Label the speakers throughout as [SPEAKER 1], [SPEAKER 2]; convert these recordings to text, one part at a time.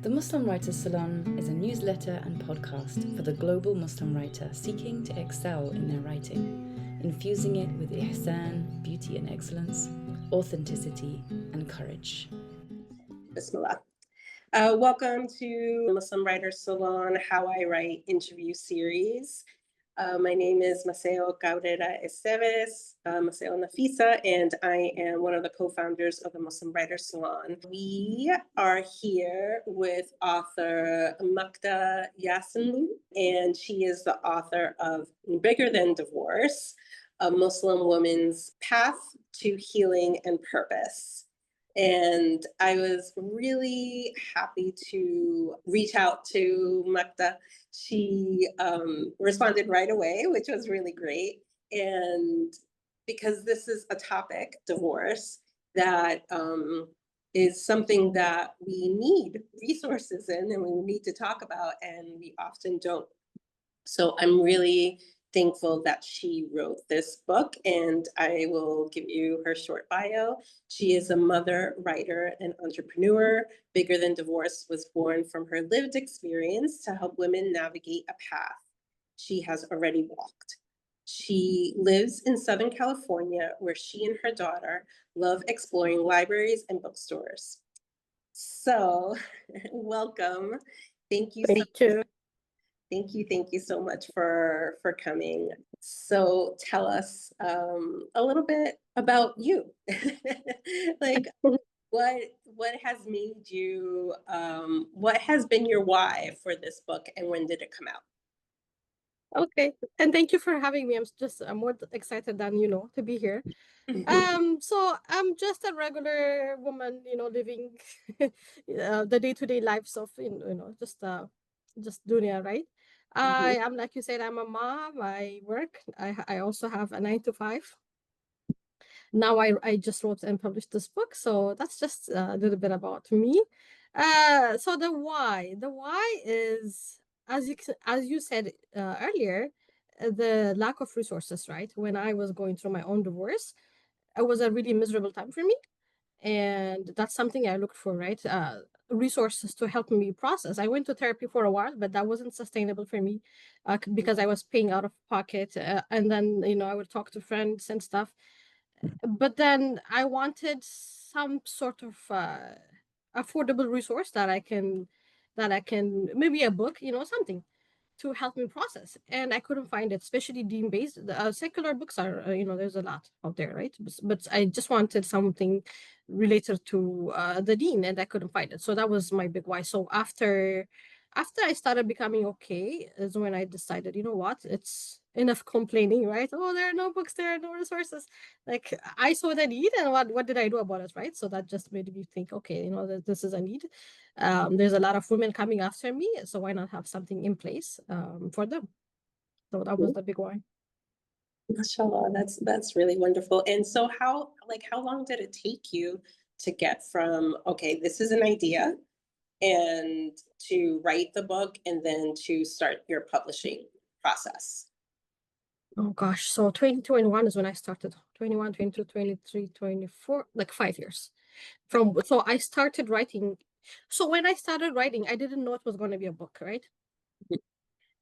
[SPEAKER 1] The Muslim Writers Salon is a newsletter and podcast for the global Muslim writer seeking to excel in their writing, infusing it with ihsan, beauty and excellence, authenticity and courage.
[SPEAKER 2] Bismillah. Welcome to Muslim Writers Salon How I Write interview series. My name is Makeda Yasenlul, Maceo Nafisa, and I am one of the co-founders of the Muslim Writers Salon. We are here with author Makeda Yasenlul, and she is the author of Bigger Than Divorce, a Muslim woman's path to healing and purpose. And I was really happy to reach out to Makeda. She responded right away, which was really great. And because this is a topic, divorce, that is something that we need resources in and we need to talk about, and we often don't. So I'm really thankful that she wrote this book, and I will give you her short bio. She is a mother, writer, and entrepreneur. Bigger Than Divorce was born from her lived experience to help women navigate a path she has already walked. She lives in Southern California, where she and her daughter love exploring libraries and bookstores. So, welcome. Thank you so Thank you so much for coming. So tell us a little bit about you. Like what has made you what has been your why for this book, and when did it come out?
[SPEAKER 3] Okay, and thank you for having me. I'm more excited than to be here. So I'm just a regular woman, living the day-to-day lives of just dunya, right? I am, like you said, I'm a mom. I work. I also have a 9 to 5. Now I just wrote and published this book, so that's just a little bit about me. So the why is, as you said earlier, the lack of resources, right? When I was going through my own divorce, it was a really miserable time for me, and that's something I looked for, right? Resources to help me process. I went to therapy for a while, but that wasn't sustainable for me because I was paying out of pocket, and then I would talk to friends and stuff. But then I wanted some sort of affordable resource that I can maybe a book, something to help me process, and I couldn't find it, especially dean based. The secular books are, there's a lot out there, right? But I just wanted something related to the dean, and I couldn't find it. So that was my big why. So after I started becoming okay is when I decided, you know what, it's enough complaining, right? Oh, there are no books, there are no resources. Like, I saw the need, and what did I do about it, right? So that just made me think, okay, that this is a need. There's a lot of women coming after me, so why not have something in place for them? So that was the big why.
[SPEAKER 2] Mashallah, that's really wonderful. And so how long did it take you to get from, okay, this is an idea, and to write the book, and then to start your publishing process?
[SPEAKER 3] Oh gosh, so 2021 is when I started. 21, 22, 23, 24, like 5 years. So I started writing. So when I started writing, I didn't know it was going to be a book, right?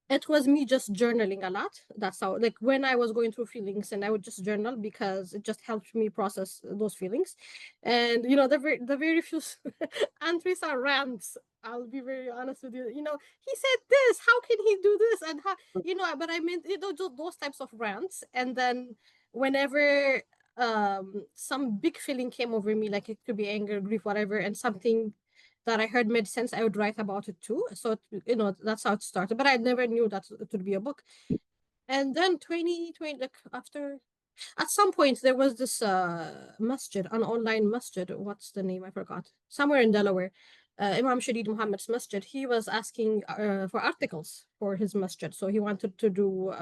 [SPEAKER 3] It was me just journaling a lot. That's how, like, when I was going through feelings, and I would just journal because it just helped me process those feelings. And the very few entries are rants. I'll be very honest with you. He said this. How can he do this? And how, but I mean, just those types of rants. And then whenever some big feeling came over me, like it could be anger, grief, whatever, and something that I heard made sense, I would write about it too. So, that's how it started. But I never knew that it would be a book. And then 2020, like, after, at some point, there was this masjid, an online masjid. What's the name? I forgot. Somewhere in Delaware. Imam Shadid Muhammad's masjid. He was asking for articles for his masjid. So he wanted to do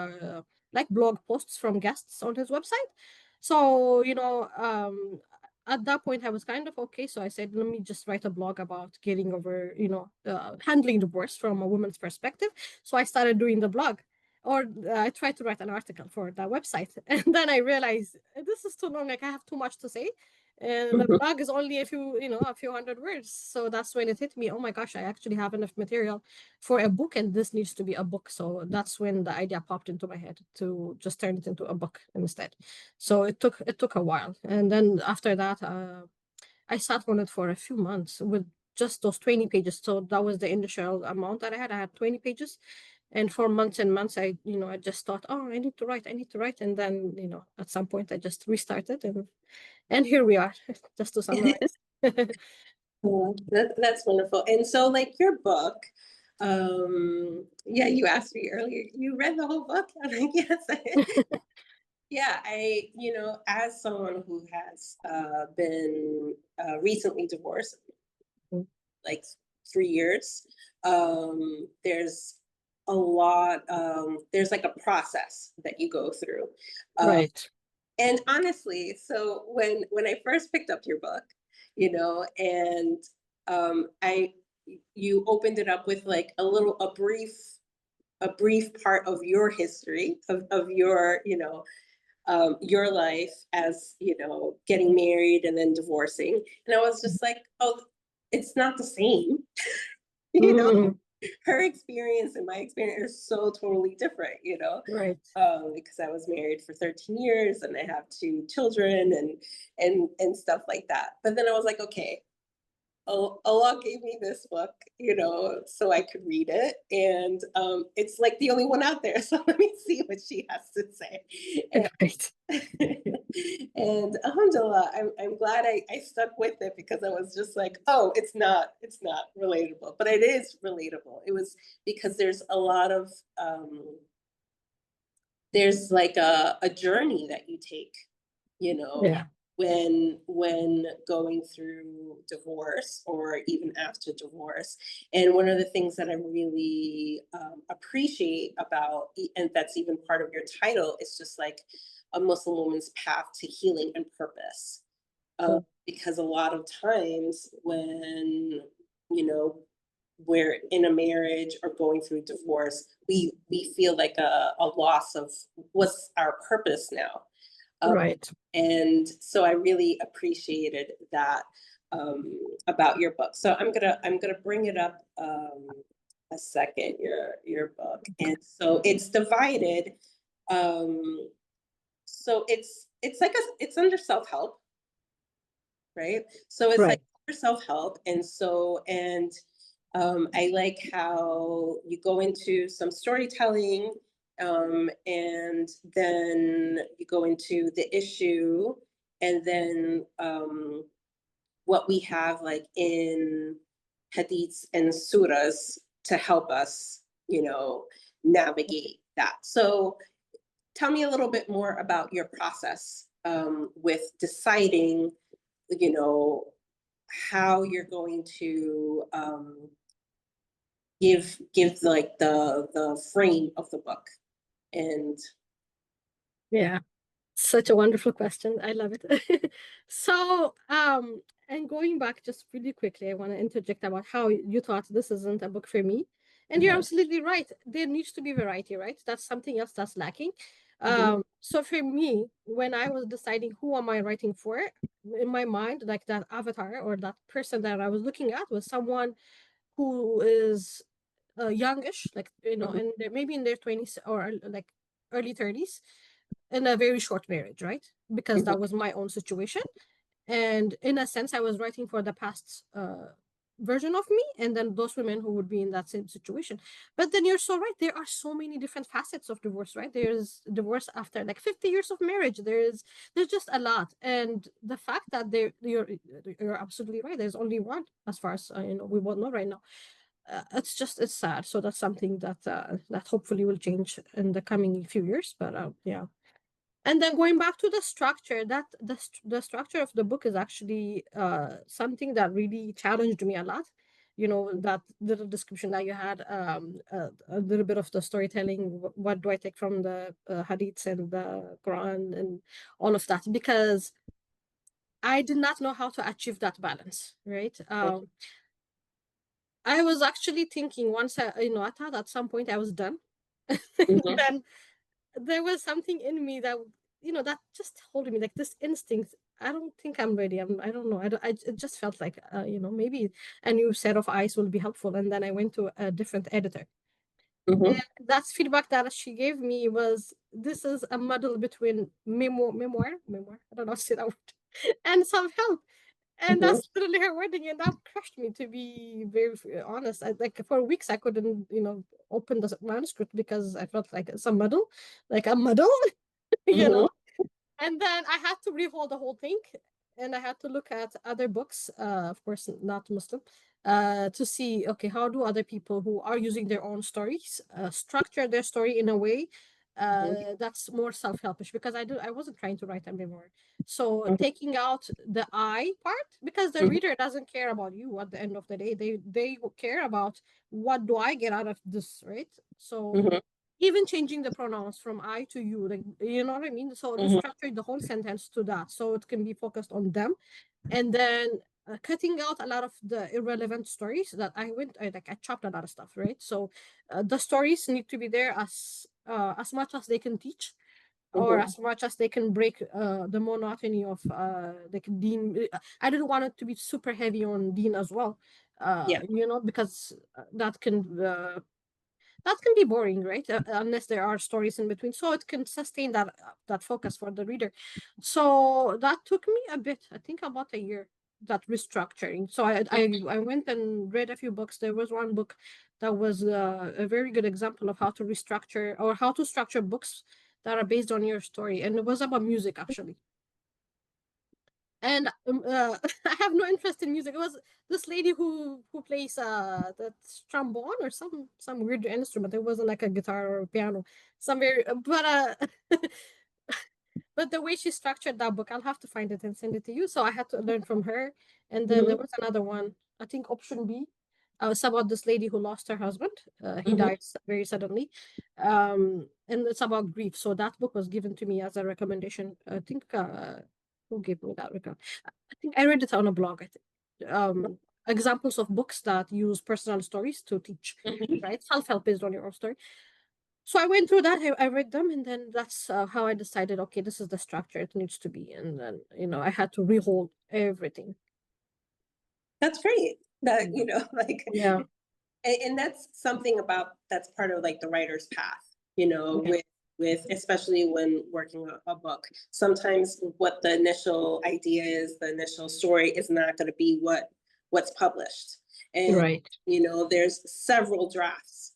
[SPEAKER 3] like blog posts from guests on his website. So, at that point I was kind of okay. So I said, let me just write a blog about getting over, handling divorce from a woman's perspective. So I started doing the blog, or I tried to write an article for that website. And then I realized this is too long. Like, I have too much to say. and the blog is only a few hundred words. So that's when it hit me, oh my gosh, I actually have enough material for a book, and this needs to be a book. So that's when the idea popped into my head to just turn it into a book instead. So it took a while, and then after that I sat on it for a few months with just those 20 pages. So that was the initial amount that I had. I had 20 pages. And for months and months, I just thought, oh, I need to write. And then, at some point I just restarted, and here we are, just to summarize.
[SPEAKER 2] That's wonderful. And so like your book, yeah, you asked me earlier, you read the whole book? I'm like, yes. Yeah, as someone who has been recently divorced, like 3 years, there's a lot, there's like a process that you go through.
[SPEAKER 3] Right.
[SPEAKER 2] And honestly, so when I first picked up your book, and you opened it up with like a brief part of your history of your life as getting married and then divorcing, and I was just like, oh, it's not the same. Her experience and my experience are so totally different,
[SPEAKER 3] Right.
[SPEAKER 2] because I was married for 13 years and I have 2 children and stuff like that. But then I was like, okay, Allah gave me this book, so I could read it. And it's like the only one out there. So let me see what she has to say. And,
[SPEAKER 3] Right.
[SPEAKER 2] and alhamdulillah, I'm glad I stuck with it, because I was just like, oh, it's not relatable, but it is relatable. It was because there's a lot of, there's like a journey that you take,
[SPEAKER 3] Yeah.
[SPEAKER 2] when going through divorce or even after divorce. And one of the things that I really appreciate about, and that's even part of your title, is just like a Muslim woman's path to healing and purpose. Because a lot of times when, we're in a marriage or going through divorce, we feel like a loss of what's our purpose now.
[SPEAKER 3] Right.
[SPEAKER 2] And so I really appreciated that about your book. So I'm gonna bring it up a second, your book. And so it's divided. So it's like it's under self-help, right? So it's like under self-help. And so I like how you go into some storytelling, and then you go into the issue, and then what we have like in hadiths and surahs to help us, navigate that. So tell me a little bit more about your process with deciding, how you're going to give like the frame of the book. And
[SPEAKER 3] Yeah. Such a wonderful question. I love it. So, and going back just really quickly, I want to interject about how you thought this isn't a book for me. And you're absolutely right. There needs to be variety, right? That's something else that's lacking. So for me, when I was deciding who am I writing for, in my mind, like that avatar or that person that I was looking at was someone who is youngish, like, and they're maybe in their 20s or like early 30s, in a very short marriage, right? Because that was my own situation. And in a sense, I was writing for the past version of me, and then those women who would be in that same situation. But then you're so right. There are so many different facets of divorce, right? There's divorce after like 50 years of marriage. There's just a lot. And the fact that you're absolutely right. There's only one, as far as we both know right now. It's sad. So that's something that hopefully will change in the coming few years. But yeah. And then going back to the structure, that the structure of the book is actually something that really challenged me a lot. That little description that you had, a little bit of the storytelling. What do I take from the hadiths and the Quran and all of that? Because I did not know how to achieve that balance, right? I was actually thinking once I thought at some point I was done. Then there was something in me that that just told me, like, this instinct I don't think I'm ready. I don't know. It just felt like, maybe a new set of eyes will be helpful. And then I went to a different editor.
[SPEAKER 2] Mhm.
[SPEAKER 3] And that's feedback that she gave me was, this is a muddle between memoir, I don't know how to say that word, and self-help. And
[SPEAKER 2] Mhm.
[SPEAKER 3] that's literally her wording, and that crushed me, to be very honest. Like for weeks, I couldn't, open the manuscript because I felt like it's a muddle, like a muddle, you
[SPEAKER 2] Mhm.
[SPEAKER 3] know. And then I had to rehold the whole thing, and I had to look at other books, of course, not Muslim, to see, okay, how do other people who are using their own stories structure their story in a way
[SPEAKER 2] Mhm.
[SPEAKER 3] that's more self-helpish, because I wasn't trying to write a memoir. So
[SPEAKER 2] Mhm.
[SPEAKER 3] taking out the I part, because the
[SPEAKER 2] Mhm.
[SPEAKER 3] reader doesn't care about you at the end of the day. They care about, what do I get out of this, right? So
[SPEAKER 2] Mhm.
[SPEAKER 3] even changing the pronouns from I to you, like, you know what I mean? So
[SPEAKER 2] Mhm.
[SPEAKER 3] restructuring the whole sentence to that, so it can be focused on them. And then cutting out a lot of the irrelevant stories that I chopped a lot of stuff, right? So the stories need to be there as much as they can teach, or
[SPEAKER 2] Mhm.
[SPEAKER 3] as much as they can break the monotony of like Dean. I didn't want it to be super heavy on Dean as well,
[SPEAKER 2] Yeah.
[SPEAKER 3] because that can be boring, right? Unless there are stories in between, so it can sustain that focus for the reader. So that took me a bit, I think about a year, that restructuring. So I went and read a few books. There was one book that was a very good example of how to restructure, or how to structure books that are based on your story, and it was about music, actually. And I have no interest in music. It was this lady who plays that trombone or some weird instrument. It wasn't like a guitar or a piano. Some very but the way she structured that book, I'll have to find it and send it to you. So I had to learn from her. And then there
[SPEAKER 2] Mhm.
[SPEAKER 3] was another one, I think option B. It's about this lady who lost her husband. He
[SPEAKER 2] Mhm.
[SPEAKER 3] died very suddenly. And it's about grief. So that book was given to me as a recommendation. I think who gave me that recommendation? I think I read it on a blog. I think examples of books that use personal stories to teach,
[SPEAKER 2] Mhm.
[SPEAKER 3] right? Self-help based on your own story. So I went through that. I read them, and then that's how I decided. Okay, this is the structure it needs to be, and then I had to rehold everything.
[SPEAKER 2] That's great. That,
[SPEAKER 3] Mm.
[SPEAKER 2] like,
[SPEAKER 3] Yeah,
[SPEAKER 2] and that's something about that's part of like the writer's path,
[SPEAKER 3] yeah,
[SPEAKER 2] with especially when working a book. Sometimes what the initial idea is, the initial story is not going to be what's published. And
[SPEAKER 3] right.
[SPEAKER 2] there's several drafts,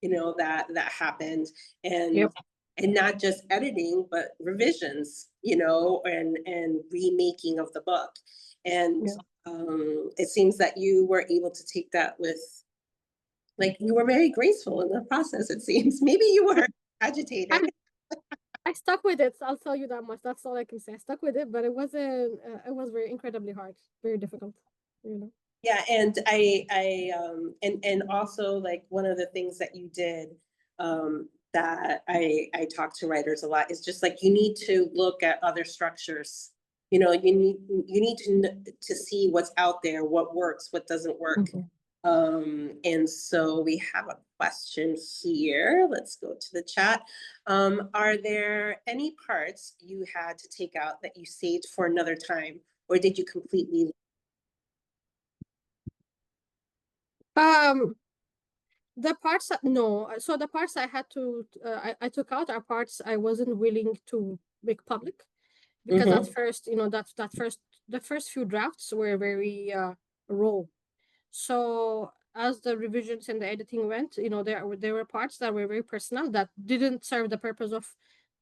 [SPEAKER 2] that happened, and
[SPEAKER 3] Yep.
[SPEAKER 2] and not just editing, but revisions, and remaking of the book. And
[SPEAKER 3] Yeah.
[SPEAKER 2] it seems that you were able to take that with, like, you were very graceful in the process, it seems. Maybe you were agitated.
[SPEAKER 3] I I stuck with it. I'll tell you that much. That's all I can say. I stuck with it, but it wasn't. It was very incredibly hard, very difficult. You know.
[SPEAKER 2] Yeah, and and also, like, one of the things that you did, that I talk to writers a lot, is just like, you need to look at other structures. You need to see what's out there, what works, what doesn't work.
[SPEAKER 3] Mhm.
[SPEAKER 2] And so we have a question here. Let's go to the chat. Are there any parts you had to take out that you saved for another time, or did you completely?
[SPEAKER 3] Um, the parts that no, so the parts I had to I took out are parts I wasn't willing to make public, because at
[SPEAKER 2] Mhm.
[SPEAKER 3] first, the first few drafts were very raw. So as the revisions and the editing went, there were parts that were very personal, that didn't serve the purpose of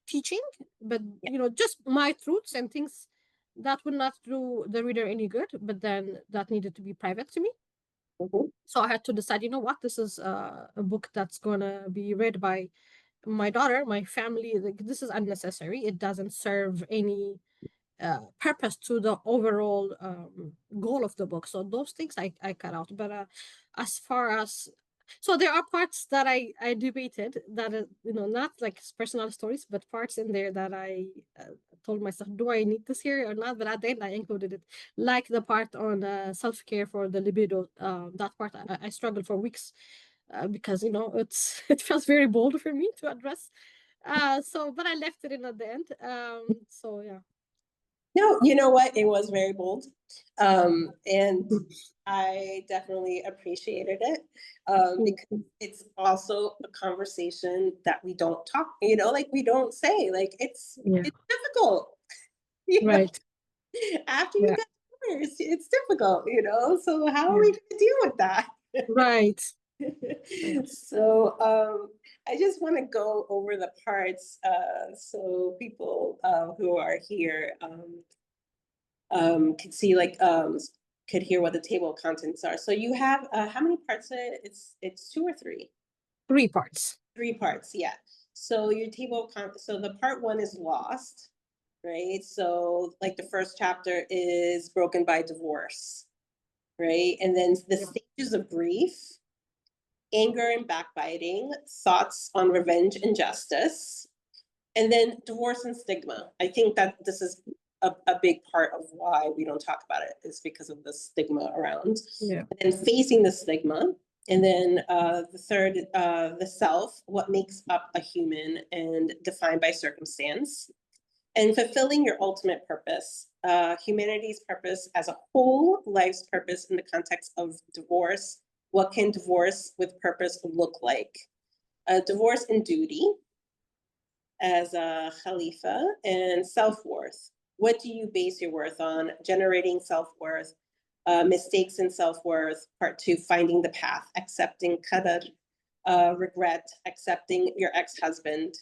[SPEAKER 3] teaching, but
[SPEAKER 2] Yeah.
[SPEAKER 3] just my truths and things that would not do the reader any good, but then that needed to be private to me.
[SPEAKER 2] Mhm.
[SPEAKER 3] So I had to decide, what, this is a book that's gonna be read by my daughter, my family. Like, this is unnecessary. It doesn't serve any purpose to the overall goal of the book. So those things I cut out. But as far as, so there are parts that I debated, that not like personal stories, but parts in there that I told myself, do I need this here or not? But at the end, I included it, like the part on self-care for the libido. That part I struggled for weeks, because it's it feels very bold for me to address. So but I left it in at the end. So yeah.
[SPEAKER 2] No, you know what? It was very bold. And I definitely appreciated it. Because it's also a conversation that we don't talk, like we don't say, like
[SPEAKER 3] Yeah.
[SPEAKER 2] it's difficult. You know,
[SPEAKER 3] Right.
[SPEAKER 2] after you
[SPEAKER 3] Yeah.
[SPEAKER 2] get divorced, it's difficult, so how are
[SPEAKER 3] Yeah.
[SPEAKER 2] we gonna deal with that?
[SPEAKER 3] Right. Right.
[SPEAKER 2] So I just want to go over the parts so people who are here could see could hear what the table of contents are. So you have how many parts? It's two or three?
[SPEAKER 3] 3 parts.
[SPEAKER 2] 3 parts, yeah. So your table of contents. So the part one is lost, right? So like the first chapter is broken by divorce, right? And then the
[SPEAKER 3] Yeah.
[SPEAKER 2] stages of grief, anger and backbiting, thoughts on revenge and justice, and then divorce and stigma. I think that this is a big part of why we don't talk about it, is because of the stigma around.
[SPEAKER 3] Yeah.
[SPEAKER 2] And then facing the stigma. And then the third, the self, what makes up a human and defined by circumstance. And fulfilling your ultimate purpose, humanity's purpose as a whole, life's purpose in the context of divorce. What can divorce with purpose look like? Divorce and duty as a Khalifa, and self-worth. What do you base your worth on? Generating self-worth, mistakes in self-worth. Part two, finding the path, accepting qadar, regret, accepting your ex-husband.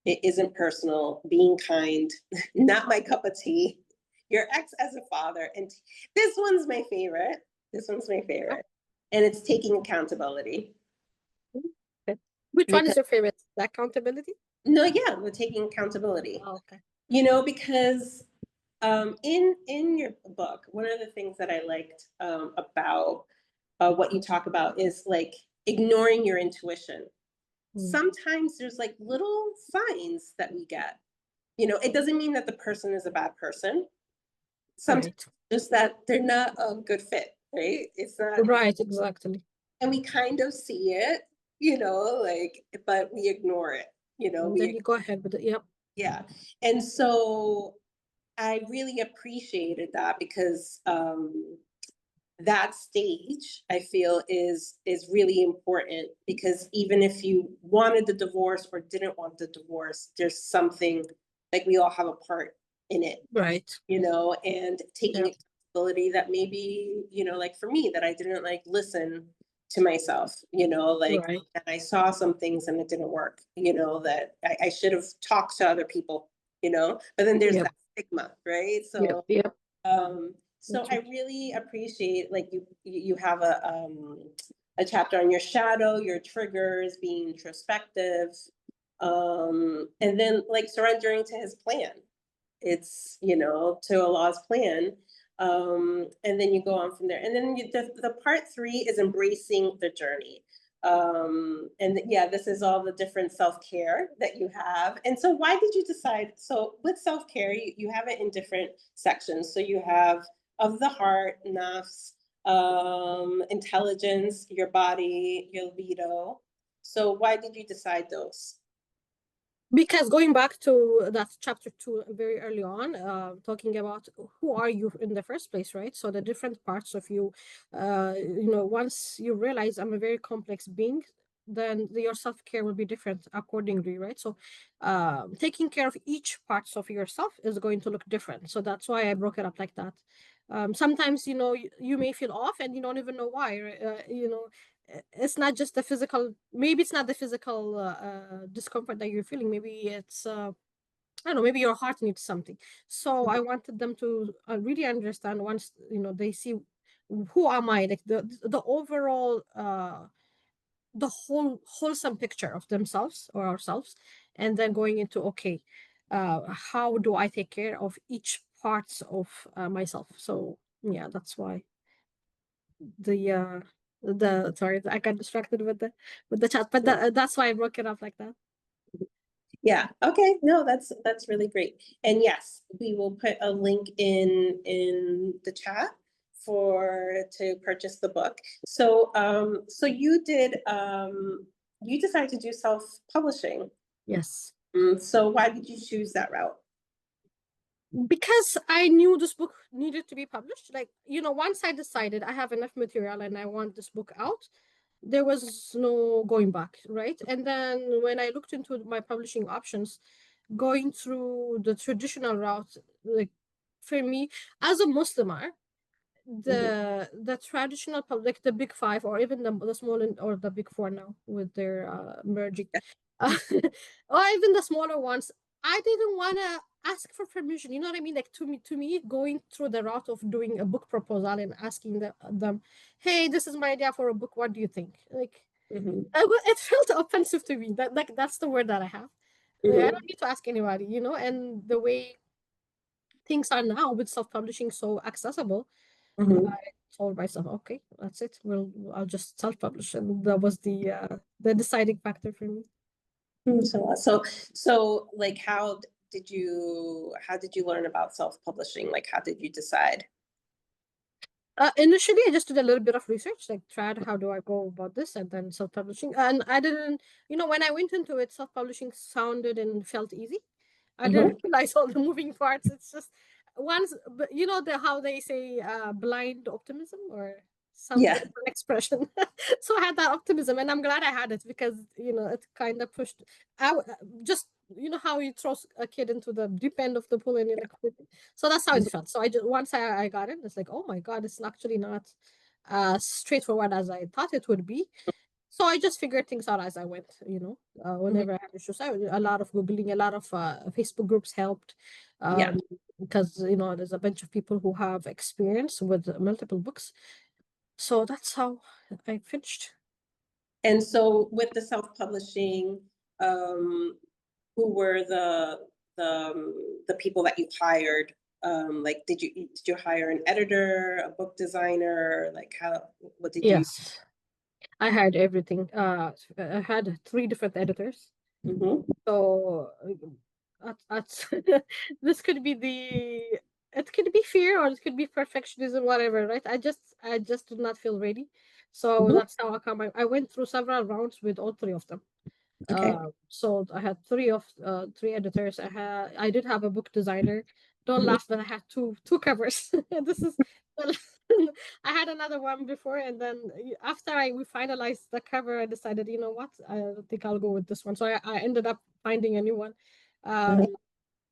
[SPEAKER 2] It isn't personal, being kind, not my cup of tea. Your ex as a father. And this one's my favorite. This one's my favorite. And it's taking accountability.
[SPEAKER 3] Okay. Which one is
[SPEAKER 2] Because,
[SPEAKER 3] your favorite? The accountability?
[SPEAKER 2] no, yeah, we're taking accountability.
[SPEAKER 3] Oh, okay.
[SPEAKER 2] Because in your book, one of the things that I liked about what you talk about is like ignoring your intuition. Sometimes there's like little signs that we get. It doesn't mean that the person is a bad person. Sometimes
[SPEAKER 3] Right.
[SPEAKER 2] just that they're not a good fit, right? It's not,
[SPEAKER 3] Right, exactly.
[SPEAKER 2] and we kind of see it, but we ignore it,
[SPEAKER 3] And then you go ahead with it. Yep.
[SPEAKER 2] yeah. And so I really appreciated that because that stage I feel is really important, because even if you wanted the divorce or didn't want the divorce, there's something, like we all have a part in it,
[SPEAKER 3] Right.
[SPEAKER 2] and taking
[SPEAKER 3] Yep.
[SPEAKER 2] accountability that maybe, like for me, that I didn't listen to myself,
[SPEAKER 3] Right.
[SPEAKER 2] and I saw some things and it didn't work, that I should have talked to other people, but then there's
[SPEAKER 3] Yep.
[SPEAKER 2] that stigma, right?
[SPEAKER 3] Yep.
[SPEAKER 2] So
[SPEAKER 3] Yep.
[SPEAKER 2] so
[SPEAKER 3] That's
[SPEAKER 2] I
[SPEAKER 3] right.
[SPEAKER 2] really appreciate, like, you have a chapter on your shadow, your triggers, being introspective, and then like surrendering to his plan. It's, to Allah's plan. And then you go on from there. And then the part three is embracing the journey. And yeah, this is all the different self-care that you have. And so why did you decide? So with self-care, you have it in different sections. So you have of the heart, nafs, intelligence, your body, your libido. So why did you decide those?
[SPEAKER 3] Because going back to that chapter 2 very early on, talking about who are you in the first place, right? So the different parts of you, once you realize I'm a very complex being, then your self-care will be different accordingly, right? So taking care of each parts of yourself is going to look different. So that's why I broke it up like that. Sometimes, you may feel off and you don't even know why. It's not just the physical, maybe it's not the physical discomfort that you're feeling, maybe it's I don't know, maybe your heart needs something. So I wanted them to really understand, once they see who am I, like the overall the whole wholesome picture of themselves or ourselves, and then going into, okay, how do I take care of each parts of myself. So yeah, that's why the sorry, I got distracted with the chat, but that's why I broke it up like that.
[SPEAKER 2] Yeah, okay, no, that's really great. And yes, we will put a link in the chat to purchase the book. So so you decided to do self-publishing.
[SPEAKER 3] Yes.
[SPEAKER 2] So why did you choose that route?
[SPEAKER 3] because I knew this book needed to be published. Like, once I decided I have enough material and I want this book out, there was no going back, right? And then when I looked into my publishing options, going through the traditional route, like for me as a Muslimah, the traditional public, the big five, or even the small or the big four now with their merging, or even the smaller ones, I didn't want to ask for permission. You know what I mean? Like to me, going through the route of doing a book proposal and asking them, hey, this is my idea for a book. What do you think? Like, it felt offensive to me. That's the word that I have. Like, I don't need to ask anybody, and the way things are now with self-publishing so accessible, I told myself, okay, that's it. I'll just self-publish, and that was the deciding factor for me.
[SPEAKER 2] So like how did you learn about self-publishing? Like how did you decide?
[SPEAKER 3] Initially, I just did a little bit of research, like tried how do I go about this, and then self-publishing. And I didn't, when I went into it, self-publishing sounded and felt easy. I didn't realize all the moving parts. It's just once, but how they say blind optimism or some
[SPEAKER 2] Yeah.
[SPEAKER 3] different expression. So I had that optimism, and I'm glad I had it because it kind of pushed. Just how you throw a kid into the deep end of the pool and you're like, so that's how it felt. So I just once I got it, it's like, oh my god, it's actually not straightforward as I thought it would be. So I just figured things out as I went, whenever I had issues. A lot of Googling, a lot of Facebook groups helped.
[SPEAKER 2] Yeah.
[SPEAKER 3] Because, there's a bunch of people who have experience with multiple books. So that's how I finished.
[SPEAKER 2] And so with the self-publishing, who were the people that you hired? Like did you hire an editor, a book designer? Like what did you?
[SPEAKER 3] Yes, I had everything. I had 3 different editors. So this could be it could be fear or it could be perfectionism, whatever, right? I just did not feel ready. So that's how I went through several rounds with all 3 of them.
[SPEAKER 2] Okay.
[SPEAKER 3] So I had 3 editors. I did have a book designer. Don't laugh, but I had two covers. This is I had another one before, and then after we finalized the cover, I decided, you know what, I don't think I'll go with this one. So I ended up finding a new one.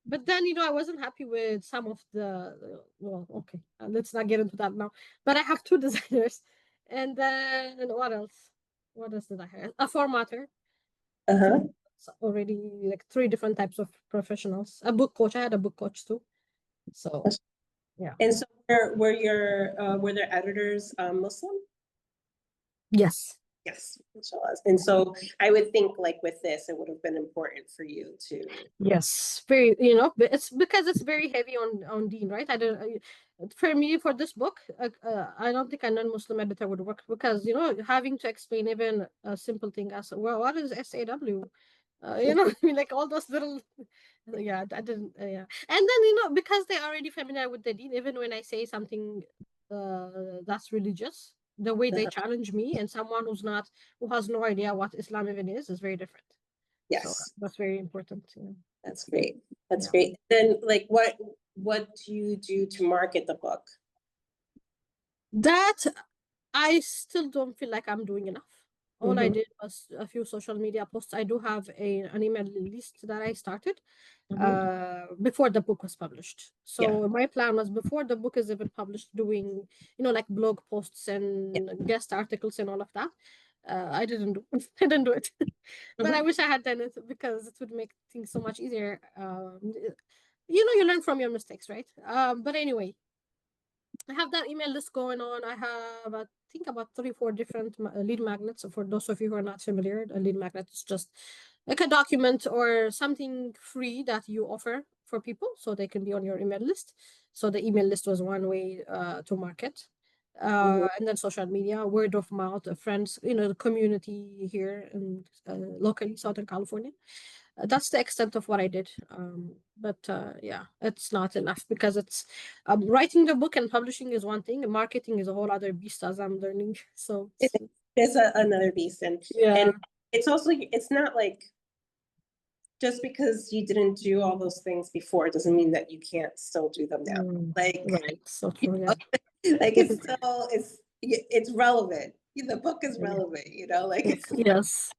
[SPEAKER 3] But then, I wasn't happy with some of well, okay, let's not get into that now. But I have 2 designers, and then what else? What else did I have? A formatter. So already like 3 different types of professionals. A book coach. I had a book coach too. So yeah.
[SPEAKER 2] And so were their editors Muslim?
[SPEAKER 3] Yes.
[SPEAKER 2] Yes, inshallah. And so I would think like with this, it would have been important for you to.
[SPEAKER 3] Yes, very, but it's because it's very heavy on Dean, right? For me, for this book, I don't think a non-Muslim editor would work because, having to explain even a simple thing as, well, what is SAW? I mean, like all those little, yeah, I didn't, yeah. And then, because they're already familiar with the Dean, even when I say something that's religious, the way they challenge me and someone who has no idea what Islam even is very different. So
[SPEAKER 2] Yes,
[SPEAKER 3] that's very important.
[SPEAKER 2] that's great. That's
[SPEAKER 3] Yeah.
[SPEAKER 2] great. Then like what do you do to market the book?
[SPEAKER 3] That I still don't feel like I'm doing enough. All I did was a few social media posts. I do have an email list that I started before the book was published. So my plan was before the book is even published, doing, like blog posts and guest articles and all of that. I didn't do I didn't do it. But I wish I had done it because it would make things so much easier. You learn from your mistakes, right? But anyway, I have that email list going on. I have, I think, about 3-4 different lead magnets. So for those of you who are not familiar, a lead magnet is just like a document or something free that you offer for people so they can be on your email list. So the email list was one way to market. And then social media, word of mouth, friends, the community here in locally Southern California. That's the extent of what I did. But yeah, it's not enough because it's writing the book and publishing is one thing, and marketing is a whole other beast as I'm learning. So
[SPEAKER 2] It's another beast, and
[SPEAKER 3] yeah,
[SPEAKER 2] it's also it's not like just because you didn't do all those things before doesn't mean that you can't still do them now. Like,
[SPEAKER 3] Right. So
[SPEAKER 2] you
[SPEAKER 3] true.
[SPEAKER 2] know,
[SPEAKER 3] Yeah.
[SPEAKER 2] like it's relevant. The book is relevant, like
[SPEAKER 3] Yes.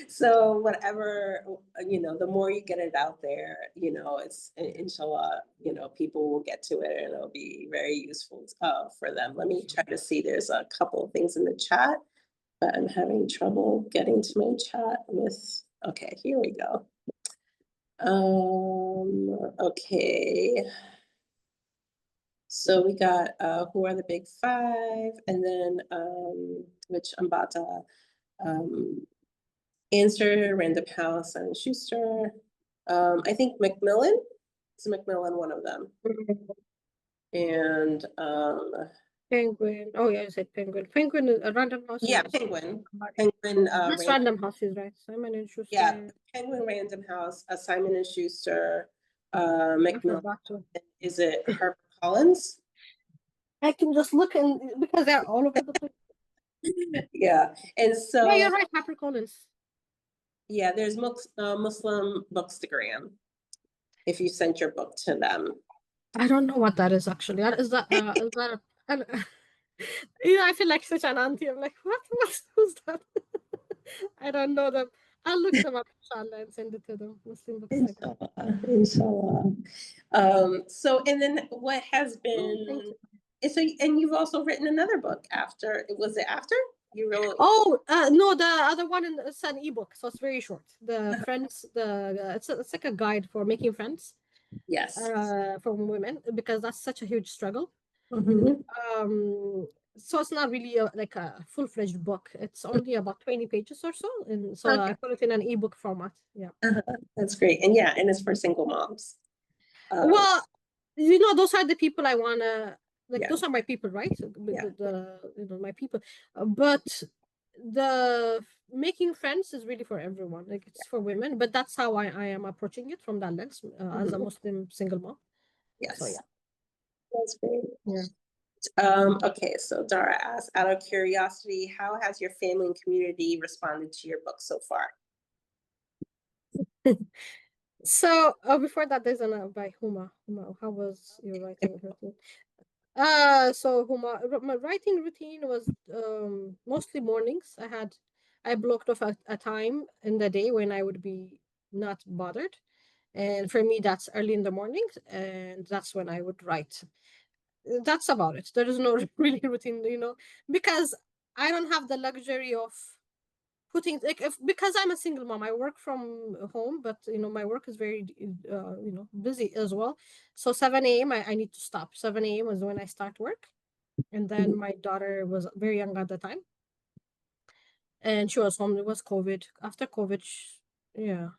[SPEAKER 2] so whatever, the more you get it out there, it's inshallah, people will get to it and it'll be very useful for them. Let me try to see. There's a couple of things in the chat, but I'm having trouble getting to my chat okay, here we go. Okay. So we got who are the big five, and then which I'm about to answer. Random House and Schuster. I think Macmillan. Is Macmillan one of them? And
[SPEAKER 3] Penguin. Oh yeah, I said Penguin. Penguin is a Random House.
[SPEAKER 2] yeah,
[SPEAKER 3] Is
[SPEAKER 2] Penguin. Penguin.
[SPEAKER 3] that's Random House is right. Simon and Schuster.
[SPEAKER 2] Yeah, Penguin, Random House, Simon and Schuster,
[SPEAKER 3] I
[SPEAKER 2] Macmillan.
[SPEAKER 3] forgot to.
[SPEAKER 2] Is it HarperCollins?
[SPEAKER 3] I can just look and because they're all over the place.
[SPEAKER 2] Yeah, and so
[SPEAKER 3] Yeah, you're right, HarperCollins.
[SPEAKER 2] yeah, there's Muslim Bookstagram. If you sent your book to them,
[SPEAKER 3] I don't know what that is actually. Is that I don't- I feel like such an auntie. I'm like, who's that? I don't know them. I'll look them up, inshallah, and send it to them. Muslim Bookstagram.
[SPEAKER 2] inshallah. So and then what has been and you've also written another book after. Was it after you wrote?
[SPEAKER 3] Oh no, the other one is an ebook, so it's very short. The friends, it's like a guide for making friends.
[SPEAKER 2] Yes.
[SPEAKER 3] From women, because that's such a huge struggle. So it's not really like a full-fledged book. It's only about 20 pages or so, and so I put it in an ebook format. Yeah.
[SPEAKER 2] That's great. And yeah, and it's for single moms.
[SPEAKER 3] Well, those are the people I wanna like. Those are my people, right? My people. But the making friends is really for everyone. Like it's for women, but that's how I am approaching it from that lens as a Muslim single mom.
[SPEAKER 2] Yes.
[SPEAKER 3] So yeah.
[SPEAKER 2] That's great.
[SPEAKER 3] Yeah.
[SPEAKER 2] Okay, so Dara asks, out of curiosity, how has your family and community responded to your book so far?
[SPEAKER 3] So before that, there's an by Huma. Huma, how was your writing routine? So Huma, my writing routine was mostly mornings. I blocked off a time in the day when I would be not bothered, and for me that's early in the morning, and that's when I would write. That's about it. There is no really routine, because I don't have the luxury of putting like because I'm a single mom. I work from home, but my work is very busy as well. So 7 a.m. I need to stop. 7 a.m. is when I start work, and then my daughter was very young at the time, and she was home. It was COVID. After COVID, yeah.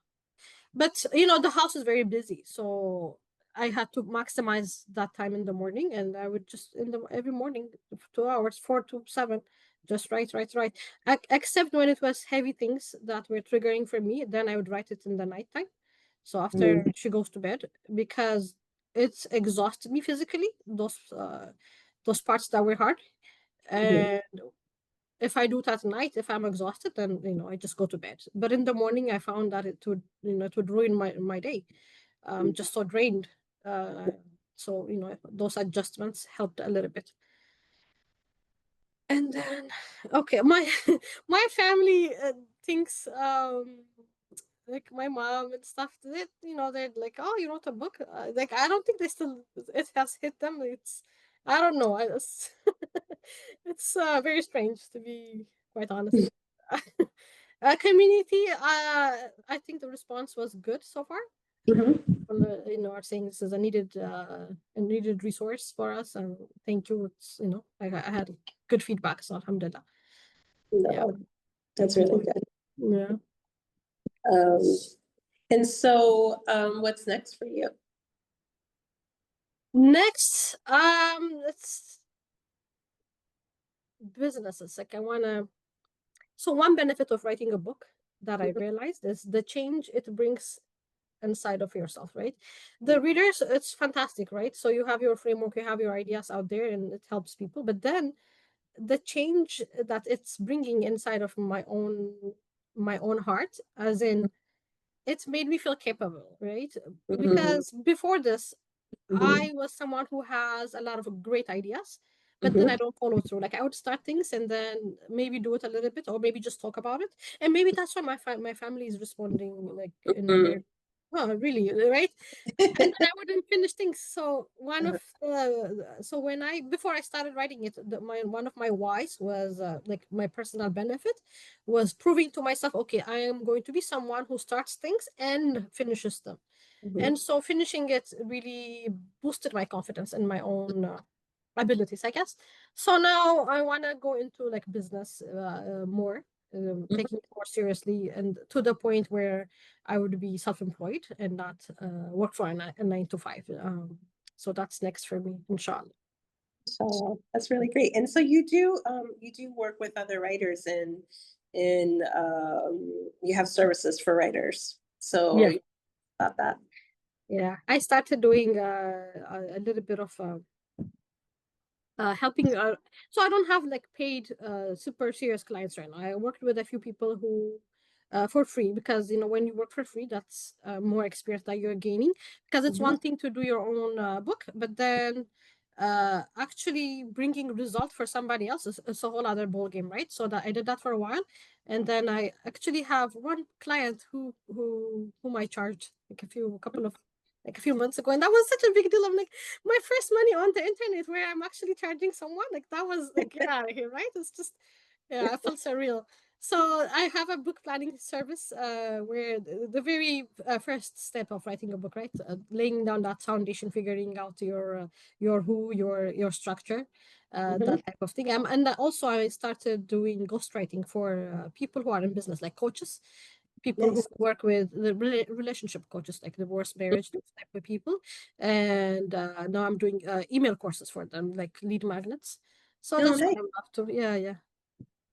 [SPEAKER 3] But the house is very busy, so I had to maximize that time in the morning, and I would just every morning 2 hours, 4 to 7, just write. Except when it was heavy things that were triggering for me, then I would write it in the nighttime. So after she goes to bed, because it's exhausted me physically, those parts that were hard. And if I do it at night, if I'm exhausted, then I just go to bed. But in the morning, I found that it would ruin my day. Just so drained. So those adjustments helped a little bit. And then, okay, my my family thinks like my mom and stuff. They're like, oh, you wrote a book. Like I don't think it has hit them. I don't know. It's very strange, to be quite honest. Community, I think the response was good so far. Are saying this is a needed resource for us, and thank you. It's I had good feedback, so alhamdulillah.
[SPEAKER 2] Yeah, that's really good.
[SPEAKER 3] Yeah.
[SPEAKER 2] And so, what's next for you?
[SPEAKER 3] Next, it's businesses. Like so one benefit of writing a book that I realized is the change it brings inside of yourself, right? The readers, it's fantastic, right? So you have your framework, you have your ideas out there, and it helps people. But then the change that it's bringing inside of my own heart, as in it's made me feel capable, right?
[SPEAKER 2] Mhm.
[SPEAKER 3] Because before this,
[SPEAKER 2] Mhm.
[SPEAKER 3] I was someone who has a lot of great ideas, but then
[SPEAKER 2] Mhm.
[SPEAKER 3] I don't follow through. Like I would start things and then maybe do it a little bit, or maybe just talk about it. And maybe that's why my family is responding like in a
[SPEAKER 2] Mhm.
[SPEAKER 3] very, oh, really, right? And then I wouldn't finish things. So one of so when I before I started writing it, my one of my whys was like my personal benefit was proving to myself, okay, I am going to be someone who starts things and finishes them.
[SPEAKER 2] Mhm.
[SPEAKER 3] And so finishing it really boosted my confidence in my own abilities, I guess. So now I want to go into like business more, taking it more seriously, and to the point where I would be self-employed and not work for a 9 to 5. So that's next for me, inshallah.
[SPEAKER 2] So that's really great. And so you do work with other writers and you have services for writers. So
[SPEAKER 3] Yeah,
[SPEAKER 2] you about that.
[SPEAKER 3] yeah. I started doing a little bit of helping so I don't have like paid super serious clients right now. I worked with a few people who for free, because you know when you work for free, that's more experience that you're gaining, because it's
[SPEAKER 2] Mhm.
[SPEAKER 3] one thing to do your own book, but then actually bringing result for somebody else is a whole other ball game, right? So that I did that for a while, and then I actually have one client whom I charged like a few months ago, and that was such a big deal. I'm like, my first money on the internet where I'm actually charging someone, like that was like, get out of here, right? It's just, yeah, I felt surreal. So I have a book planning service where the very first step of writing a book, right? Laying down that foundation, figuring out your who, your structure,
[SPEAKER 2] Mhm.
[SPEAKER 3] that type of thing. And also I started doing ghostwriting for people who are in business, like coaches, people who
[SPEAKER 2] Nice.
[SPEAKER 3] work with the relationship coaches, like divorce, marriage, those type of people. And now I'm doing email courses for them, like lead magnets. So
[SPEAKER 2] No,
[SPEAKER 3] that's what
[SPEAKER 2] nice.
[SPEAKER 3] I'm up to. Yeah, yeah.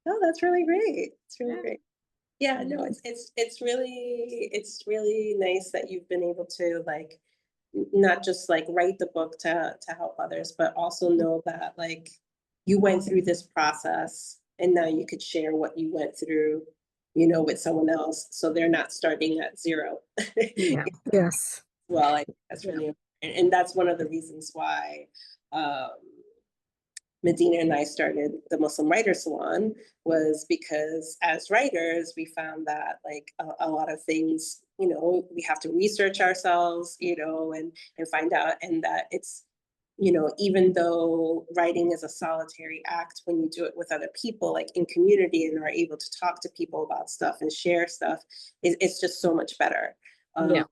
[SPEAKER 2] No, that's really great. It's really
[SPEAKER 3] Yeah.
[SPEAKER 2] great. Yeah,
[SPEAKER 3] Yeah.
[SPEAKER 2] no, it's really nice that you've been able to like not just like write the book to help others, but also know that like you went through this process and now you could share what you went through, you know, with someone else, so they're not starting at zero.
[SPEAKER 3] Yeah. Yes.
[SPEAKER 2] Well, I think that's
[SPEAKER 3] Yeah.
[SPEAKER 2] really important. And that's one of the reasons why um, Medina and I started the Muslim Writer Salon, was because as writers, we found that like a lot of things, you know, we have to research ourselves, you know, and find out, and that it's, you know, even though writing is a solitary act, when you do it with other people, like in community, and are able to talk to people about stuff and share stuff, it's just so much better.
[SPEAKER 3] Yeah.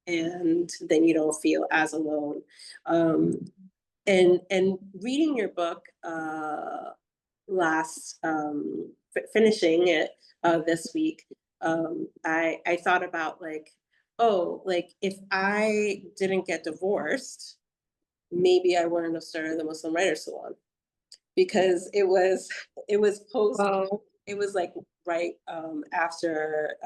[SPEAKER 2] And then you don't feel as alone. Um, and reading your book last finishing it this week, I thought about like, oh, like if I didn't get divorced, maybe I wouldn't have started the Muslim Writers Salon, because it was post,
[SPEAKER 3] Wow.
[SPEAKER 2] it was like right after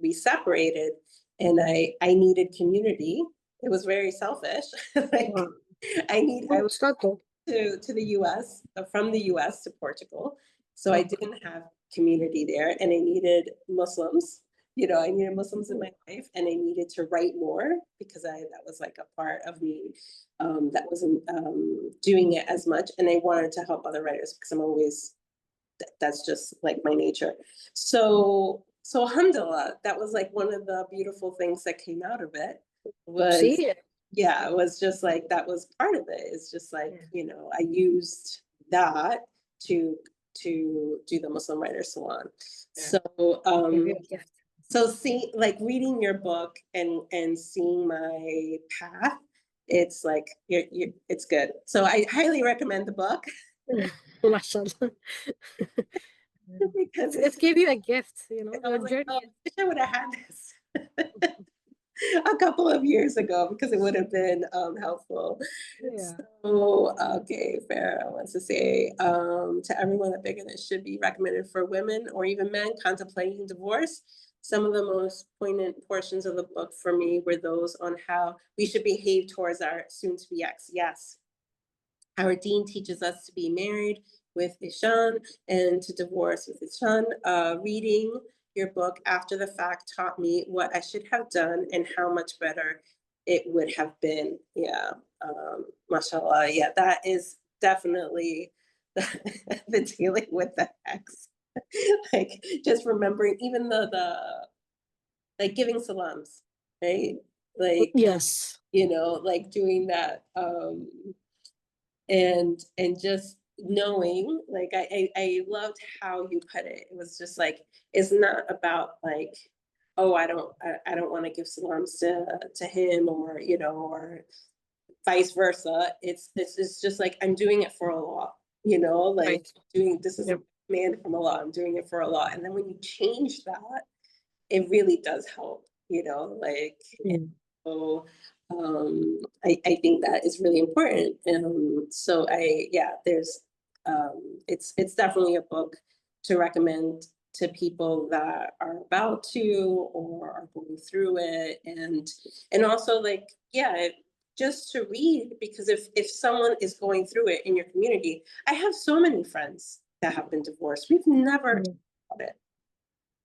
[SPEAKER 2] we separated, and I needed community. It was very selfish. Like
[SPEAKER 3] Wow.
[SPEAKER 2] I
[SPEAKER 3] Oh, it's not though.
[SPEAKER 2] to the US, from the US to Portugal. So I
[SPEAKER 3] Okay.
[SPEAKER 2] didn't have community there, and I needed Muslims. You know, I needed Muslims in my life, and I needed to write more, because that was like a part of me that wasn't doing it as much. And I wanted to help other writers, because I'm always, that's just like my nature. So alhamdulillah, that was like one of the beautiful things that came out of it, was,
[SPEAKER 3] See?
[SPEAKER 2] yeah, it was just like, that was part of it. It's just like,
[SPEAKER 3] Yeah.
[SPEAKER 2] you know, I used that to do the Muslim Writer Salon.
[SPEAKER 3] Yeah.
[SPEAKER 2] So
[SPEAKER 3] Give you a gift.
[SPEAKER 2] so see, like reading your book and seeing my path, it's like it's good. So I highly recommend the book.
[SPEAKER 3] Mashallah.
[SPEAKER 2] Because
[SPEAKER 3] It gave you a gift, you know,
[SPEAKER 2] I
[SPEAKER 3] your
[SPEAKER 2] was like,
[SPEAKER 3] journey
[SPEAKER 2] oh,
[SPEAKER 3] is.
[SPEAKER 2] I wish I would have had this a couple of years ago, because it would have been helpful.
[SPEAKER 3] Yeah.
[SPEAKER 2] So, okay, Farah wants to say, to everyone, that bigger that should be recommended for women or even men contemplating divorce. Some of the most poignant portions of the book for me were those on how we should behave towards our soon-to-be ex. Yes, our dean teaches us to be married with Ishan and to divorce with Ishan. Reading your book after the fact taught me what I should have done and how much better it would have been. Yeah. Mashallah. Yeah, that is definitely the dealing with the ex. Like just remembering even the like giving salams, right? Like,
[SPEAKER 3] Yes.
[SPEAKER 2] like doing that. And just knowing, like I loved how you put it. It was just like it's not about like, oh, I don't want to give salams to him, or or vice versa. It's just like I'm doing it for Allah, like
[SPEAKER 3] Right.
[SPEAKER 2] doing this is a
[SPEAKER 3] Yep.
[SPEAKER 2] command from Allah. I'm doing it for Allah. And then when you change that, it really does help, like
[SPEAKER 3] Mm.
[SPEAKER 2] so I think that is really important. So there's it's definitely a book to recommend to people that are about to or are going through it, and also like just to read, because if someone is going through it in your community. I have so many friends that have been divorced. We've never
[SPEAKER 3] Mm.
[SPEAKER 2] talked about it,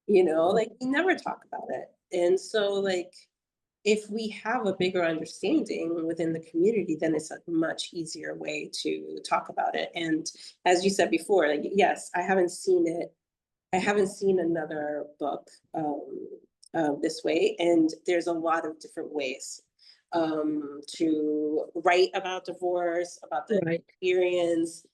[SPEAKER 2] like we never talk about it. And so like if we have a bigger understanding within the community, then it's a much easier way to talk about it. And as you said before, like, yes, I haven't seen it. I haven't seen another book this way. And there's a lot of different ways to write about divorce, about the
[SPEAKER 3] Right.
[SPEAKER 2] experience.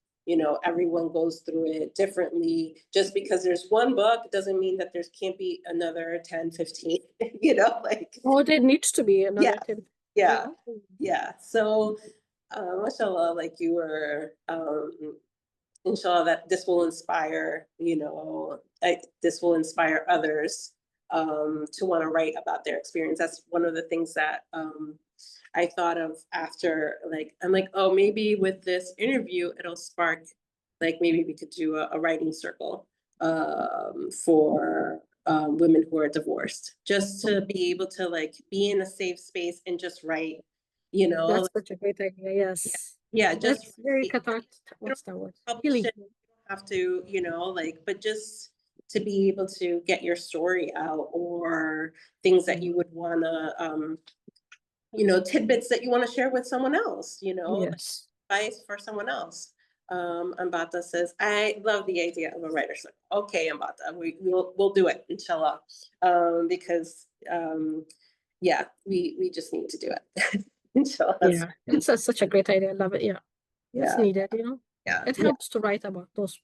[SPEAKER 2] Everyone goes through it differently. Just because there's one book doesn't mean that there can't be another 10, 15, like,
[SPEAKER 3] Oh, there needs to be
[SPEAKER 2] yeah,
[SPEAKER 3] another tip.
[SPEAKER 2] yeah,
[SPEAKER 3] Yeah.
[SPEAKER 2] yeah. So, mashallah, like you were, inshallah, that this will inspire, this will inspire others to want to write about their experience. That's one of the things that I thought of after, like, I'm like, oh, maybe with this interview, it'll spark, like, maybe we could do a writing circle for women who are divorced, just to be able to, like, be in a safe space and just write,
[SPEAKER 3] That's
[SPEAKER 2] like,
[SPEAKER 3] such a great idea. Yes.
[SPEAKER 2] yeah,
[SPEAKER 3] That's
[SPEAKER 2] just
[SPEAKER 3] very
[SPEAKER 2] write.
[SPEAKER 3] cathartic.
[SPEAKER 2] You don't
[SPEAKER 3] What's that word?
[SPEAKER 2] publish
[SPEAKER 3] Healing.
[SPEAKER 2] it, you don't have to, like, but just to be able to get your story out, or things that you would want to tidbits that you want to share with someone else, like
[SPEAKER 3] Yes.
[SPEAKER 2] advice for someone else. Ambata says, I love the idea of a writer's circle. Okay, Ambata, we'll do it, inshallah. Because we just need to do it. Inshallah.
[SPEAKER 3] Yeah. It's such a great idea. I love it. Yeah. It's
[SPEAKER 2] Yeah,
[SPEAKER 3] needed,
[SPEAKER 2] yeah,
[SPEAKER 3] It
[SPEAKER 2] yeah.
[SPEAKER 3] helps to write about those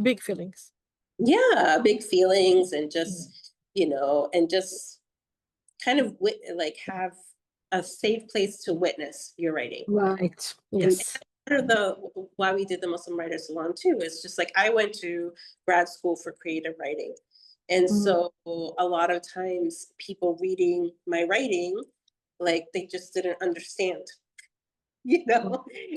[SPEAKER 3] big feelings.
[SPEAKER 2] Yeah, big feelings, and just, and just kind of like have a safe place to witness your writing.
[SPEAKER 3] Right.
[SPEAKER 2] And
[SPEAKER 3] Yes.
[SPEAKER 2] part of the why we did the Muslim Writers Salon too is just like I went to grad school for creative writing. And
[SPEAKER 3] Mm.
[SPEAKER 2] so a lot of times people reading my writing, like they just didn't understand, And so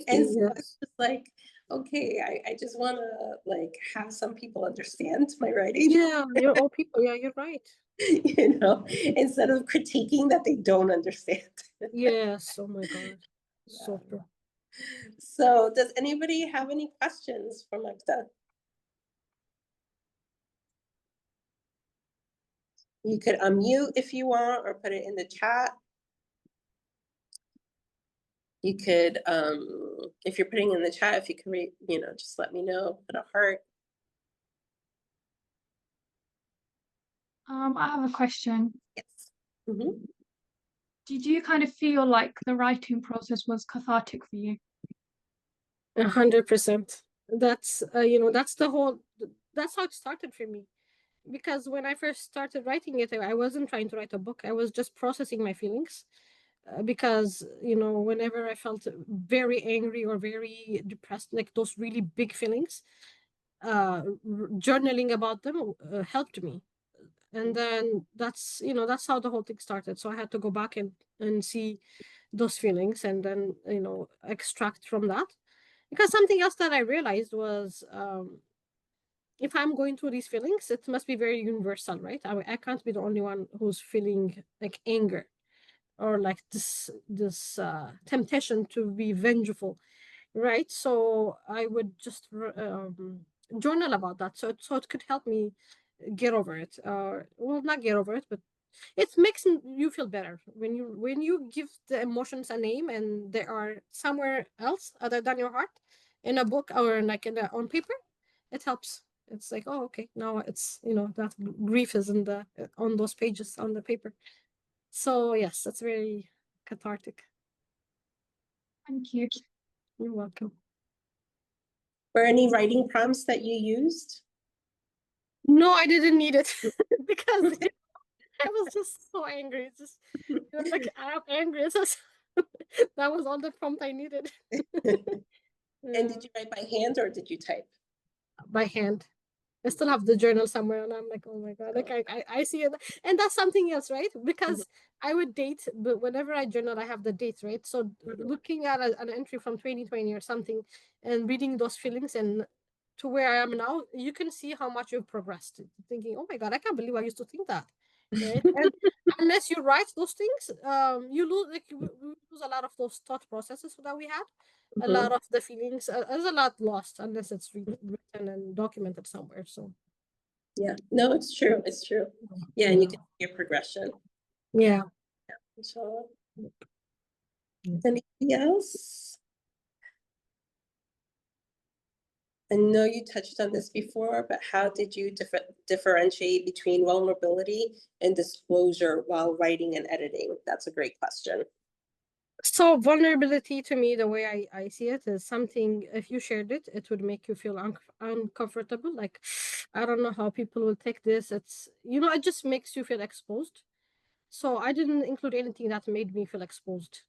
[SPEAKER 2] I was
[SPEAKER 3] Yes.
[SPEAKER 2] just like, okay, I just want to like have some people understand my writing,
[SPEAKER 3] Yeah, you're all people. Yeah, you're right.
[SPEAKER 2] instead of critiquing that they don't understand.
[SPEAKER 3] Yes. Oh my God. So
[SPEAKER 2] Yeah.
[SPEAKER 3] true.
[SPEAKER 2] So does anybody have any questions for Magda? You could unmute if you want, or put it in the chat. You could, if you're putting in the chat, if you can read, just let me know, put a heart.
[SPEAKER 4] I have a question.
[SPEAKER 2] Yes. Mhm.
[SPEAKER 4] Did you kind of feel like the writing process was cathartic for you?
[SPEAKER 3] 100%. That's that's the whole. That's how it started for me. Because when I first started writing it, I wasn't trying to write a book. I was just processing my feelings. Because whenever I felt very angry or very depressed, like those really big feelings, journaling about them helped me. And then that's how the whole thing started. So I had to go back and see those feelings, and then extract from that. Because something else that I realized was, if I'm going through these feelings, it must be very universal, right? I can't be the only one who's feeling like anger, or like this temptation to be vengeful, right? So I would just journal about that, so it could help me get over it. Well, not get over it, but it makes you feel better when you give the emotions a name and they are somewhere else other than your heart in a book or like on paper. It helps. It's like, oh, okay, now it's, that grief is in the on those pages on the paper. So yes, that's very cathartic.
[SPEAKER 4] Thank you.
[SPEAKER 3] You're welcome.
[SPEAKER 2] Were any writing prompts that you used?
[SPEAKER 3] No, I didn't need it because I was just so angry. It's just, like, I'm angry. So that was all the prompt I needed.
[SPEAKER 2] And did you write by hand or did you type?
[SPEAKER 3] By hand. I still have the journal somewhere, and I'm like, oh my god, like I see it, and that's something else, right? Because I would date, but whenever I journal, I have the dates, right? So looking at an entry from 2020 or something, and reading those feelings and to where I am now, you can see how much you've progressed. Thinking, oh my god, I can't believe I used to think that, right? And unless you write those things, you lose, like, you lose a lot of those thought processes that we had. A lot of the feelings, there's a lot lost unless it's written and documented somewhere. So
[SPEAKER 2] Yeah, no, it's true. It's true. Yeah, and you can see your progression.
[SPEAKER 3] yeah.
[SPEAKER 2] So, anything else? I know you touched on this before, but how did you differentiate between vulnerability and disclosure while writing and editing? That's a great question.
[SPEAKER 3] So vulnerability to me, the way I see it, is something, if you shared it, it would make you feel uncomfortable. Like, I don't know how people will take this. It's, it just makes you feel exposed. So I didn't include anything that made me feel exposed.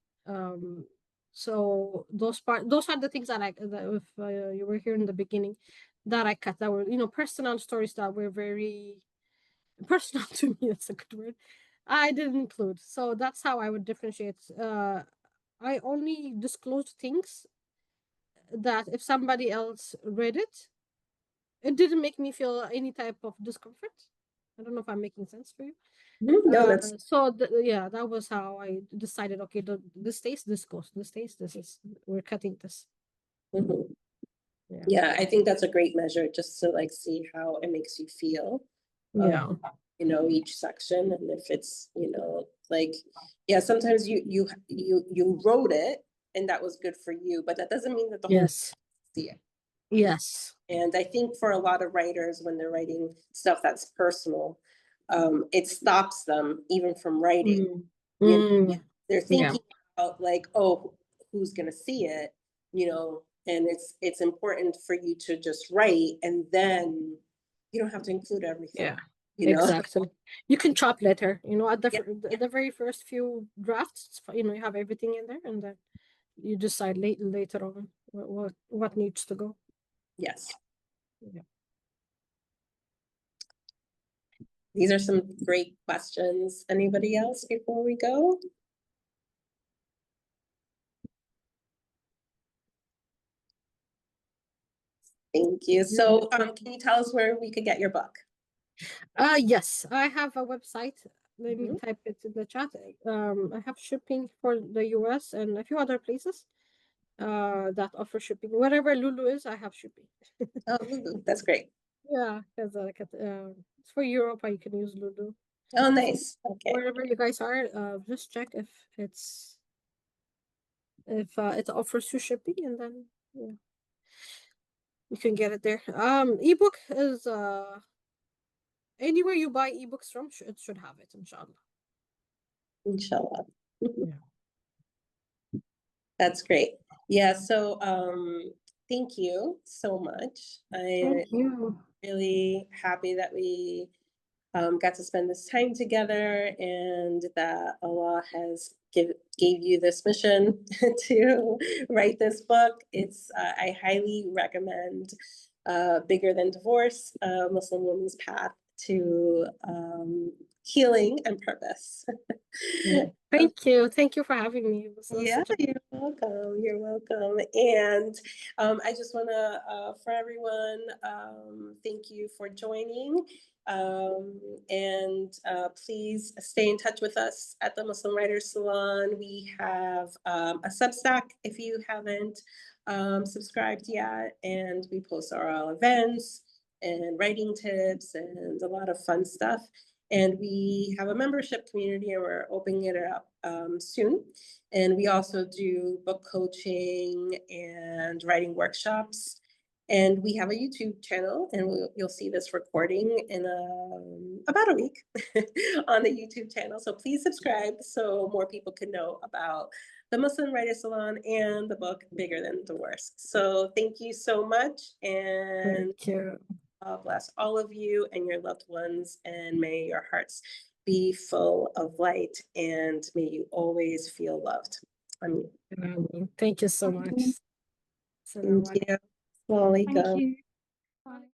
[SPEAKER 3] So those are the things that if you were here in the beginning, that I cut, that were, personal stories that were very personal to me. That's a good word. I didn't include. So that's how I would differentiate. I only disclosed things that if somebody else read it, it didn't make me feel any type of discomfort. I don't know if I'm making sense for you.
[SPEAKER 2] No, that's
[SPEAKER 3] So yeah, that was how I decided, okay, this stays, this goes, this stays, we're cutting this.
[SPEAKER 2] Yeah, I think that's a great measure just to like see how it makes you feel.
[SPEAKER 3] Yeah.
[SPEAKER 2] Each section, and if it's, like, yeah, sometimes you wrote it and that was good for you, but that doesn't mean that the whole
[SPEAKER 3] Yes.
[SPEAKER 2] see it.
[SPEAKER 3] Yes.
[SPEAKER 2] And I think for a lot of writers, when they're writing stuff that's personal, it stops them even from writing. They're thinking about like, oh, who's gonna see it, and it's important for you to just write, and then you don't have to include everything.
[SPEAKER 3] Yeah. Exactly. You can chop later, at the very first few drafts, you have everything in there, and then you decide later on what needs to go.
[SPEAKER 2] Yes.
[SPEAKER 3] Yeah.
[SPEAKER 2] These are some great questions. Anybody else before we go? Thank you. So can you tell us where we could get your book?
[SPEAKER 3] Yes, I have a website. Let me type it in the chat. I have shipping for the US and a few other places that offer shipping. Wherever Lulu is, I have shipping.
[SPEAKER 2] Oh, Lulu, that's great.
[SPEAKER 3] Yeah, because it's for Europe, you can use Lulu.
[SPEAKER 2] Oh, nice. Okay.
[SPEAKER 3] Wherever you guys are, just check if it offers you shipping, and then you can get it there. Ebook is anywhere you buy ebooks from, it should have it, inshallah.
[SPEAKER 2] Inshallah.
[SPEAKER 3] Yeah.
[SPEAKER 2] That's great. Yeah, so thank you so much.
[SPEAKER 3] Thank you.
[SPEAKER 2] Really happy that we got to spend this time together, and that Allah has gave you this mission to write this book. It's I highly recommend Bigger Than Divorce, a Muslim Woman's Path to Healing and Purpose.
[SPEAKER 3] Thank you. Thank you for having me.
[SPEAKER 2] Yeah, you're welcome. You're welcome. And I just want to, for everyone, thank you for joining. And please stay in touch with us at the Muslim Writers Salon. We have a Substack if you haven't subscribed yet, and we post our events and writing tips and a lot of fun stuff. And we have a membership community, and we're opening it up soon. And we also do book coaching and writing workshops. And we have a YouTube channel, and you'll see this recording in about a week on the YouTube channel. So please subscribe so more people can know about the Muslim Writer Salon and the book Bigger Than Divorce. So thank you so much, and
[SPEAKER 3] Thank you.
[SPEAKER 2] God bless all of you and your loved ones, and may your hearts be full of light, and may you always feel loved.
[SPEAKER 3] Thank you so much.
[SPEAKER 2] Thank you. Assalamu
[SPEAKER 4] Thank
[SPEAKER 2] alaikum.
[SPEAKER 4] you. Bye.